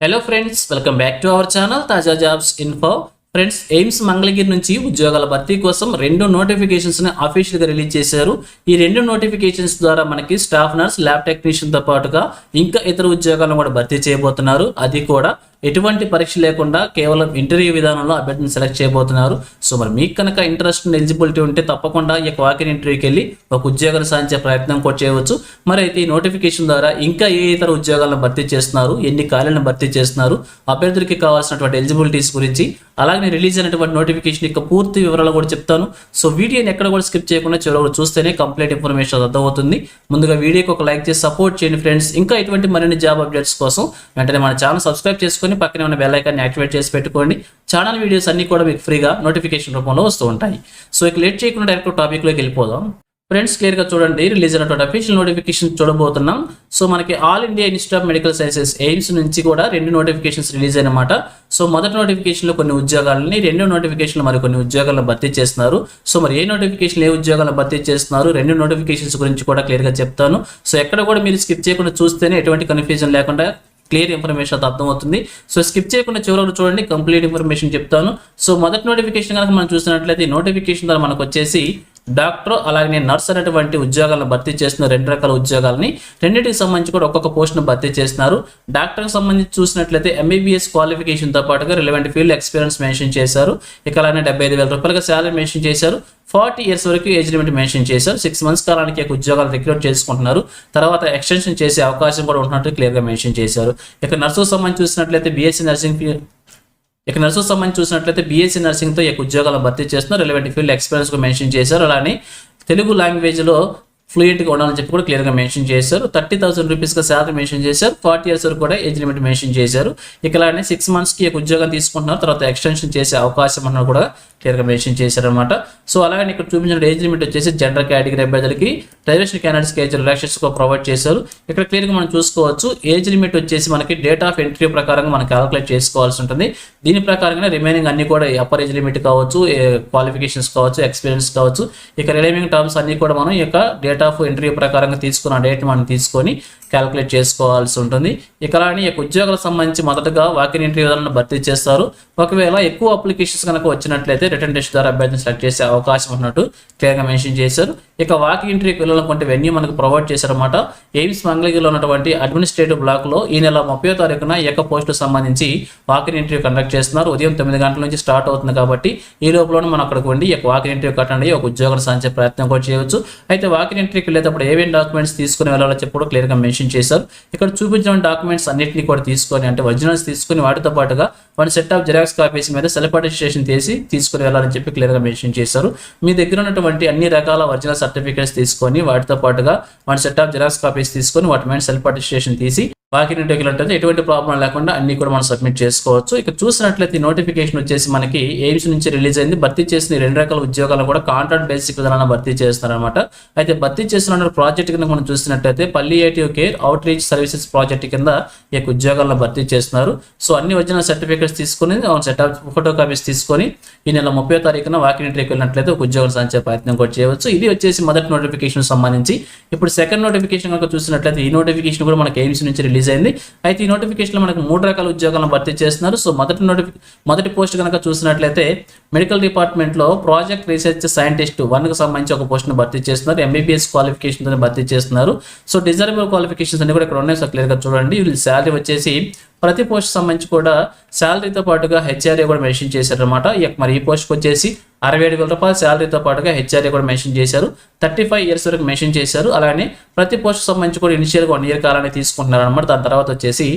Hello friends, welcome back to our channel తాజా jobs info. Friends, AIIMS Mangalagiri నుంచి ఉద్యోగాల భర్తీ కోసం 2 నోటిఫికేషన్స్ని అఫీషియల్గా రిలీజ్ చేశారు. ఈ 2 నోటిఫికేషన్స్ ద్వారా మనకి స్టాఫ్ నర్స్, ల్యాబ్ టెక్నీషియన్తో పాటుగా ఇంకా ఇతర ఉద్యోగాలను కూడా భర్తీ చేయబోతున్నారు. అది కూడా ఎటువంటి పరీక్ష లేకుండా కేవలం ఇంటర్వ్యూ విధానంలో అభ్యర్థిని సెలెక్ట్ చేయబోతున్నారు. సో మరి మీకు కనుక ఇంట్రెస్ట్ ఎలిజిబిలిటీ ఉంటే తప్పకుండా ఈ వాకిన్ ఇంటర్వ్యూకి వెళ్ళి ఒక ఉద్యోగాన్ని సాధించే ప్రయత్నం కూడా చేయవచ్చు. మరి అయితే ఈ నోటిఫికేషన్ ద్వారా ఇంకా ఏ ఇతర ఉద్యోగాలను భర్తీ చేస్తున్నారు, ఎన్ని ఖాళీలను భర్తీ చేస్తున్నారు, అభ్యర్థులకి కావాల్సినటువంటి ఎలిజిబిలిటీస్ గురించి, అలాగే రిలీజ్ అయినటువంటి నోటిఫికేషన్ యొక్క పూర్తి వివరాలు కూడా చెప్తాను. సో వీడియోని ఎక్కడ కూడా స్కిప్ చేయకుండా చివరి చూస్తేనే కంప్లీట్ ఇన్ఫర్మేషన్ అర్థమవుతుంది. ముందుగా వీడియోకి ఒక లైక్ చేసి సపోర్ట్ చేయండి ఫ్రెండ్స్. ఇంకా ఇటువంటి మరిన్ని జాబ్ అప్డేట్స్ కోసం వెంటనే మన ఛానల్ సబ్స్క్రైబ్ చేసుకొని పక్కనే ఉన్న బెల్ ఐకాన్ని యాక్టివేట్ చేసి పెట్టుకోండి. ఛానల్ వీడియోస్ అన్ని కూడా మీకు ఫ్రీగా నోటిఫికేషన్ రూపంలో వస్తూ ఉంటాయి. సో ఇక లేట్ చేయకుండా డైరెక్ట్ టాపిక్లోకి వెళ్ళిపోదాం. ఫ్రెండ్స్, క్లియర్గా చూడండి, రిలీజ్ అయినటువంటి అఫీషియల్ నోటిఫికేషన్ చూడబోతున్నాం. సో మనకి all India institute of medical sciences AIIMS నుంచి కూడా 2 నోటిఫికేషన్స్ రిలీజ్ అయినమాట. సో మొదటి నోటిఫికేషన్లో కొన్ని ఉద్యోగాలని, 2వ నోటిఫికేషన్లో మరి కొన్ని ఉద్యోగాలను భర్తీ చేస్తున్నారు. సో మరి ఏ నోటిఫికేషన్ ఏ ఉద్యోగాలను భర్తీ చేస్తున్నారు, 2 నోటిఫికేషన్స్ గురించి కూడా క్లియర్గా చెప్తాను. సో ఎక్కడ కూడా మీరు స్కిప్ చేయకుండా చూస్తేనే ఎటువంటి కన్ఫ్యూజన్ లేకుండా క్లియర్ ఇన్ఫర్మేషన్ అయితే అర్థమవుతుంది. సో స్కిప్ చేయకుండా చివరకు చూడండి, కంప్లీట్ ఇన్ఫర్మేషన్ చెప్తాను. సో మొదటి నోటిఫికేషన్ కనుక మనం చూసినట్లయితే ఈ నోటిఫికేషన్ ద్వారా మనకు వచ్చేసి డాక్టర్ అలాగే నర్స్ అనేటువంటి ఉద్యోగాలను భర్తీ చేస్తున్న 2 రకాల ఉద్యోగాలని, రెండింటికి సంబంధించి కూడా ఒక్కొక్క పోస్ట్ను భర్తీ చేస్తున్నారు. డాక్టర్కి సంబంధించి చూసినట్లయితే ఎంబీబీఎస్ క్వాలిఫికేషన్తో పాటుగా రిలవెంట్ ఫీల్డ్ ఎక్స్పీరియన్స్ మెన్షన్ చేశారు. ఇక అలానే 75,000 రూపాయలుగా శాలరీ మెన్షన్ చేశారు. 40 years వరకు ఏజ్ లిమిట్ మెన్షన్ చేశారు. 6 months కాలానికి ఉద్యోగాలు రిక్రూట్ చేసుకుంటున్నారు. తర్వాత ఎక్స్టెన్షన్ చేసే అవకాశం కూడా ఉన్నట్టు క్లియర్గా మెన్షన్ చేశారు. ఇక నర్సుకు సంబంధించి చూసినట్లయితే బీఎస్సీ నర్సింగ్తో ఈ ఉద్యోగాలను భర్తీ చేస్తున్నారు. రిలవెంట్ ఫీల్డ్ ఎక్స్పీరియన్స్ మెన్షన్ చేశారు. అలానే తెలుగు లాంగ్వేజ్లో ఫ్లూయెంట్గా ఉండాలని చెప్పి కూడా క్లియర్గా మెన్షన్ చేశారు. 30,000 రూపీస్గా శాలరీ మెన్షన్ చేశారు. 40 years వరకు కూడా ఏజ్ లిమిట్ మెన్షన్ చేశారు. ఇక అలానే 6 monthsకి ఉద్యోగం తీసుకుంటున్నారు. తర్వాత ఎక్స్టెన్షన్ చేసే అవకాశం అన్న కూడా క్లియర్గా మెన్షన్ చేశారనమాట. సో అలాగే ఇక్కడ చూపించిన ఏజ్ లిమిట్ వచ్చేసి జనరల్ కేటగిరీ అభ్యర్థులకి, రిజర్వేషన్ క్యాండిడేట్స్కి ఏజ్ రిలాక్సేషన్స్ ప్రొవైడ్ చేశారు. ఇక్కడ క్లియర్గా మనం చూసుకోవచ్చు, ఏజ్ లిమిట్ వచ్చేసి మనకి డేట్ ఆఫ్ ఎంట్రీ ప్రకారంగా మనం క్యాలిక్యులేట్ చేసుకోవాల్సి ఉంటుంది. దీని ప్రకారంగా రిమైనింగ్ అన్ని కూడా అప్పర్ ఏజ్ లిమిట్ కావచ్చు, క్వాలిఫికేషన్స్ కావచ్చు, ఎక్స్పీరియన్స్ కావచ్చు, ఇక రిమైనింగ్ టర్మ్స్ అన్ని కూడా మనం ఈ యొక్క డేట్ ఆఫ్ ఎంట్రీ ప్రకారంగా తీసుకున్న డేట్ మనం తీసుకొని క్యాలిక్యులేట్ చేసుకోవాల్సి ఉంటుంది. ఇక అలానే ఈ ఉద్యోగాలకు సంబంధించి మొదటగా వాకిన్ ఇంటర్వ్యూ విధానాలను భర్తీ చేస్తారు. ఒకవేళ ఎక్కువ అప్లికేషన్స్ కనుక వచ్చినట్లయితే రిటర్న్ టెస్ట్ ద్వారా అభ్యర్థిని సెలెక్ట్ చేసే అవకాశం ఉన్నట్టు క్లియర్గా మెన్షన్ చేశారు. ఇక వాకిన్ ఇంటర్వ్యూకి వెళ్ళాలనుకుంటే వెన్యూ మనకు ప్రొవైడ్ చేశారన్నమాట. ఎయిమ్స్ మంగళగిరిలో ఉన్నటువంటి అడ్మినిస్ట్రేటివ్ బ్లాక్లో ఈ నెల 30వ తారీఖున ఈ యొక్క పోస్టుకు సంబంధించి వాకిన్ ఇంటర్వ్యూ కండక్ట్ చేస్తున్నారు. ఉదయం 9 గంటల నుంచి స్టార్ట్ అవుతుంది కాబట్టి ఈ లోపల మనం అక్కడికి ఉండి ఈ యొక్క వాకిన్ ఇంటర్వ్యూ అటెండ్ అయ్యి ఒక ఉద్యోగాన్ని సాధించే ప్రయత్నం కూడా చేయవచ్చు. అయితే వాకిన్ ఇంటర్వ్యూకి వెళ్ళేటప్పుడు ఏమేమి డాక్యుమెంట్స్ తీసుకుని వెళ్ళాలో చెప్పి కూడా క్లియర్గా మెన్షన్ చేశారు. ఇక్కడ చూపించిన డాక్యుమెంట్స్ అన్నింటినీ కూడా తీసుకొని, అంటే ఒరిజినల్స్ తీసుకొని వాటితో పాటుగా 1 set of జిరాక్స్ కాపీస్ మీద సెల్ఫ్ అటెస్టేషన్ చేసి తీసుకుని వెళ్ళాలని చెప్పి క్లియర్గా మెన్షన్ చేశారు. మీ దగ్గర ఉన్నటువంటి అన్ని రకాల ఒరిజినల్ సర్టిఫికేట్స్ తీసుకొని వాటితో పాటుగా 1 set of జిరాక్స్ కాపీస్ తీసుకొని వాటి మీద సెల్ఫ్ అటెస్టేషన్ తీసి వాకిన్ ఇంటర్వ్యూకి అంటే ఎటువంటి ప్రాబ్లం లేకుండా అన్ని కూడా మనం సబ్మిట్ చేసుకోవచ్చు. ఇక చూసినట్లయితే నోటిఫికేషన్ వచ్చేసి మనకి ఎయిమ్స్ నుంచి రిలీజ్ అయింది. భర్తీ చేసిన 2 రకాల ఉద్యోగాలను కూడా కాంట్రాక్ట్ బేసిక్ విధానాన్ని భర్తీ చేస్తారనమాట. అయితే భర్తీ చేస్తున్న ప్రాజెక్ట్ కింద మనం చూసినట్లయితే palliative care outreach services project కింద ఈ యొక్క ఉద్యోగాలను భర్తీ చేస్తున్నారు. సో అన్ని ఒరిజినల్ సర్టిఫికేట్స్ తీసుకొని సెట్ ఆఫ్ ఫోటో కాపీస్ తీసుకొని ఈ నెల 30వ తారీఖున వాకిన్ ఇంటర్వ్యూకి వెళ్ళినట్లయితే ఒక ఉద్యోగం సాధించే ప్రయత్నం కూడా చేయవచ్చు. ఇది వచ్చేసి మొదటి నోటిఫికేషన్ సంబంధించి. ఇప్పుడు సెకండ్ నోటిఫికేషన్ కనుక చూసినట్లయితే ఈ నోటిఫికేషన్ కూడా మనకి ఎయిమ్స్ నుంచి రిలీజ్ అయింది. అయితే ఈ నోటిఫికేషన్ లో మనకు 3 రకాల ఉద్యోగాలను భర్తీ చేస్తున్నారు. సో మొదటి పోస్ట్ కనుక చూసినట్లయితే మెడికల్ డిపార్ట్మెంట్ లో ప్రాజెక్ట్ రీసెర్చ్ సైంటిస్ట్ 1కి సంబంధించి ఒక పోస్ట్ ను భర్తీ చేస్తున్నారు. ఎంబీబీఎస్ క్వాలిఫికేషన్ తో భర్తీ చేస్తున్నారు. సో డిజైరబుల్ క్వాలిఫికేషన్స్ అన్ని కూడా ఇక్కడ ఉన్నాయి. సో క్లియర్ గా చూడండి. శాలరీ వచ్చేసి ప్రతి పోస్ట్ సంబంధించి కూడా శాలరీతో పాటుగా హెచ్ఆర్ఏ కూడా మెన్షన్ చేశారనమాట. మరి ఈ పోస్ట్కి వచ్చేసి 67,000 రూపాయల శాలరీతో పాటుగా హెచ్ఆర్ఏ కూడా మెన్షన్ చేశారు. 35 years వరకు మెన్షన్ చేశారు. అలానే ప్రతి పోస్ట్ సంబంధించి కూడా ఇనిషియల్గా 1 year కాలాన్ని తీసుకుంటున్నారు అనమాట. దాని తర్వాత వచ్చేసి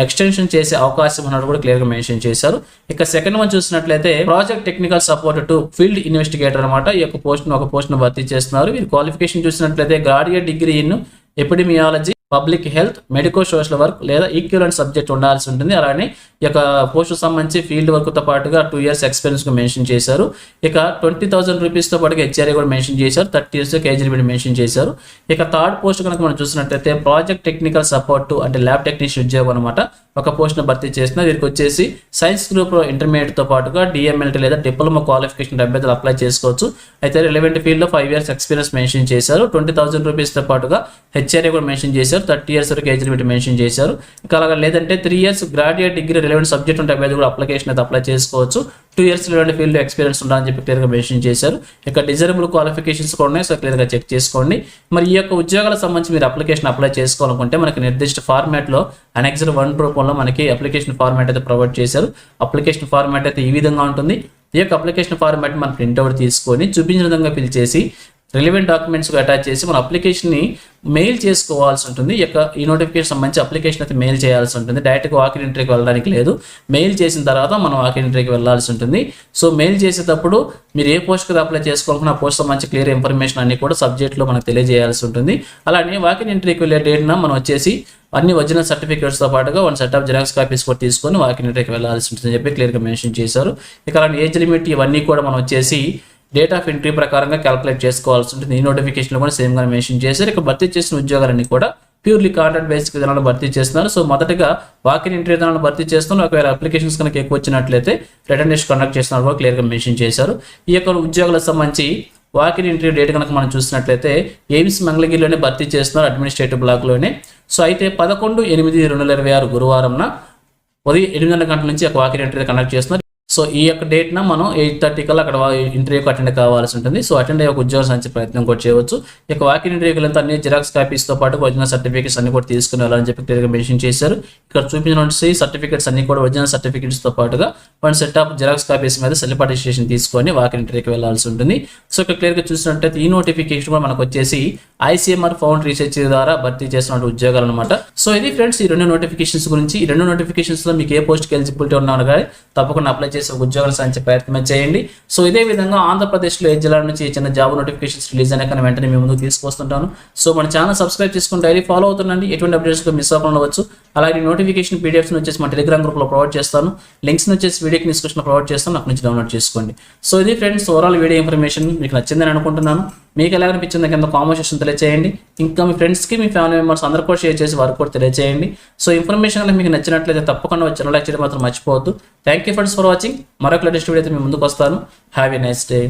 ఎక్స్టెన్షన్ చేసే అవకాశం ఉన్నట్టు కూడా క్లియర్గా మెన్షన్ చేశారు. ఇక సెకండ్ వన్ చూసినట్లయితే project technical support to field investigator అనమాట. ఈ యొక్క పోస్ట్ను భర్తీ చేస్తున్నారు. వీరి క్వాలిఫికేషన్ చూసినట్లయితే graduate degree in epidemiology, public health, medico social work లేదా ఈక్వలెంట్ సబ్జెక్ట్ ఉండాల్సి ఉంటుంది. అలానే ఈ యొక్క పోస్టు సంబంధించి ఫీల్డ్ వర్క్తో పాటుగా 2 years ఎక్స్పీరియన్స్ మెన్షన్ చేశారు. ఇక 20,000 రూపీస్తో పాటుగా హెచ్ఆర్ఏ కూడా మెన్షన్ చేశారు. 30 years ఏజ్ లిమిట్ మెన్షన్ చేశారు. ఇక థర్డ్ పోస్ట్ కనుక మనం చూసినట్లయితే ప్రాజెక్ట్ టెక్నికల్ సపోర్ట్ అంటే ల్యాబ్ టెక్నీషియన్ ఉద్యోగం అనమాట. ఒక పోస్ట్ను భర్తీ చేస్తున్నారు. వీరికి వచ్చేసి సైన్స్ గ్రూప్ ఇంటర్మీడియట్తో పాటుగా డిఎంఎల్టీ లేదా డిప్లొమా క్వాలిఫికేషన్ అభ్యర్థులు అప్లై చేసుకోవచ్చు. అయితే రిలవెంట్ ఫీల్డ్లో 5 years ఎక్స్పీరియన్స్ మెన్షన్ చేశారు. 20,000 రూపీస్తో పాటుగా హెచ్ఆర్ఏ కూడా మెన్షన్ చేశారు. చేశారు. 30 years వరకు ఏజ్ లిమిట్ మెన్షన్ చేశారు. ఇంకా అలాగే లేదంటే 3 years graduate degree relevant subject ఉంటే అభ్యర్థి కూడా అప్లికేషన్ అయితే అప్లై చేసుకోవచ్చు. 2 years రిలవెంట్ ఫీల్డ్ ఎక్స్పీరియన్స్ ఉండాలని చెప్పి క్లియర్గా మెన్షన్ చేశారు. ఇక డిజైరబుల్ క్వాలిఫికేషన్స్ కూడా ఉన్నాయి, సో క్లియర్గా చెక్ చేసుకోండి. మరి ఈ యొక్క ఉద్యోగాలకు సంబంధించి మీరు అప్లికేషన్ అప్లై చేసుకోవాలనుకుంటే మనకి నిర్దిష్ట ఫార్మాట్లో అనెక్సర్ 1 రూపంలో మనకి అప్లికేషన్ ఫార్మాట్ అయితే ప్రొవైడ్ చేశారు. అప్లికేషన్ ఫార్మాట్ అయితే ఈ విధంగా ఉంటుంది. ఈ యొక్క అప్లికేషన్ ఫార్మాట్ మనం ప్రింట్అవుట్ తీసుకొని చూపించిన విధంగా ఫిల్ చేసి రిలవెంట్ డాక్యుమెంట్స్ అటాచ్ చేసి మన అప్లికేషన్ని మెయిల్ చేసుకోవాల్సి ఉంటుంది. ఈ నోటిఫికేషన్ సంబంధించి అప్లికేషన్ అయితే మెయిల్ చేయాల్సి ఉంటుంది. డైరెక్ట్గా వాకిన్ ఎంట్రీకి వెళ్ళడానికి లేదు. మెయిల్ చేసిన తర్వాత మనం వాకిన్ ఎంట్రీకి వెళ్ళాల్సి ఉంటుంది. సో మెయిల్ చేసేటప్పుడు మీరు ఏ పోస్ట్కి అప్లై చేసుకోవాలనుకున్న ఆ పోస్ట్ సంబంధించి క్లియర్ ఇన్ఫర్మేషన్ అన్ని కూడా సబ్జెక్ట్లో మనకు తెలియజేయాల్సి ఉంటుంది. అలానే వాకిన్ ఎంట్రీకి వెళ్ళే డేట్న మనం వచ్చేసి అన్ని ఒరిజినల్ సర్టిఫికేట్స్తో పాటుగా 1 సెట్ ఆఫ్ జిరాక్స్ కాపీస్ కూడా తీసుకొని వాకిన్ ఎంట్రీకి వెళ్ళాల్సి ఉంటుందని చెప్పి క్లియర్గా మెన్షన్ చేశారు. ఇక అలాంటి ఏజ్ లిమిట్ ఇవన్నీ కూడా మనం వచ్చేసి డేట్ ఆఫ్ ఎంట్రీ ప్రకారంగా క్యాలిక్యులేట్ చేసుకోవాల్సి ఉంటుంది. ఈ నోటిఫికేషన్లో కూడా సేమ్గా మెన్షన్ చేశారు. ఇక భర్తీ చేసిన ఉద్యోగాలన్నీ కూడా ప్యూర్లీ కాంట్రాక్ట్ బేసిక్ విధానంలో భర్తీ చేస్తున్నారు. సో మొదటగా వాకిన్ ఎంట్రీ విధానంలో భర్తీ చేస్తున్నారు. ఒకవేళ అప్లికేషన్స్ కనుక ఎక్కువ వచ్చినట్లయితే రిటర్న్ టెస్ట్ కండక్ట్ చేస్తున్నారు కూడా క్లియర్గా మెన్షన్ చేశారు. ఈ యొక్క ఉద్యోగాలకు సంబంధించి వాకిన్ ఎంట్రీ డేట్ కనుక మనం చూసినట్లయితే ఎయిమ్స్ మంగళగిరిలోనే భర్తీ చేస్తున్నారు, అడ్మినిస్ట్రేటివ్ బ్లాక్లోనే. సో అయితే 11/8/2026 గురువారంన ఉదయం 8:30 గంటల నుంచి ఒక వాకిన్ ఎంట్రీ కండక్ట్ చేస్తున్నారు. సో ఈ యొక్క డేట్న మనం 8:30 కల్లా అక్కడ ఇంటర్వ్యూకి అటెండ్ కావాల్సి ఉంటుంది. సో అటెండ్ అయ్యే ఒక ఉద్యోగం సంచే ప్రయత్నం కూడా చేయవచ్చు. ఇక వాకిన్ ఇంటర్వ్యూకి వెళ్తే అన్ని జిరాక్స్ కాపీస్తో పాటు ఒరిజినల్ సర్టిఫికేట్స్ అన్ని కూడా తీసుకుని వెళ్ళాలని చెప్పి క్లియర్గా మెన్షన్ చేశారు. ఇక్కడ చూపించిన సర్టిఫికేట్స్ అన్ని కూడా ఒరిజినల్ సర్టిఫికేట్స్తో పాటుగా 1 సెట్ ఆఫ్ జిరాక్స్ కాపీస్ మీద సెల్ఫ్ అటెస్టేషన్ తీసుకొని వాకిన్ ఇంటర్వ్యూకి వెళ్ళాల్సి ఉంటుంది. సో ఇక్కడ క్లియర్గా చూసినట్లయితే ఈ నోటిఫికేషన్ కూడా మనకు వచ్చేసి ICMR ఫౌండ్ రీసెర్చ్ ద్వారా భర్తీ చేసిన ఉద్యోగాలు అనమాట. సో ఇది ఫ్రెండ్స్ ఈ 2 నోటిఫికేషన్స్ గురించి. ఈ 2 నోటిఫికేషన్స్లో మీకు ఏ పోస్ట్కి ఎలిజిబిలిటీ ఉన్నారు కానీ తప్పకుండా అప్లై చేసే ఉద్యోగాలు సాధించే ప్రయత్నం చేయండి. సో ఇదే విధంగా ఆంధ్రప్రదేశ్లో ఏ జిల్లా నుంచి చిన్న జాబ్ నోటిఫికేషన్స్ రిలీజ్ అయినా కానీ వెంటనే మీ ముందుకు తీసుకొస్తుంటాను. సో మన ఛానల్ సబ్స్క్రైబ్ చేసుకుని డైలీ ఫాలో అవుతుండండి. ఎటువంటి అప్డేట్స్ మిస్ అవ్వకుండా ఉండవచ్చు. అలాగే నోటిఫికేషన్ PDFs వచ్చేసి మన టెలిగ్రామ్ గ్రూప్లో ప్రొవైడ్ చేస్తాను. లింక్స్ వచ్చేసి వీడియోకి డిస్క్రిప్షన్లో ప్రొవైడ్ చేస్తాను, అక్కడ నుంచి డౌన్లోడ్ చేసుకోండి. సో ఇది ఫ్రెండ్స్ ఓవరాల్ వీడియో ఇన్ఫర్మేషన్ మీకు నచ్చిందని అనుకుంటున్నాను. మీకు ఎలా అనిపించింది కింద కామెంట్ సెక్షన్ తెలియజేయండి. ఇంకా మీ ఫ్రెండ్స్కి మీ ఫ్యామిలీ మెంబర్స్ అందరూ కూడా షేర్ చేసి వారికి కూడా తెలియజేయండి. సో ఇన్ఫర్మేషన్ కనుక మీకు నచ్చినట్లయితే తప్పకుండా వచ్చి లైక్ చేయడం మాత్రం మర్చిపోవద్దు. Thank you friends for watching. మరొక లేటెస్ట్ వీడియో అయితే మీ ముందుకు వస్తాను. Have a nice day.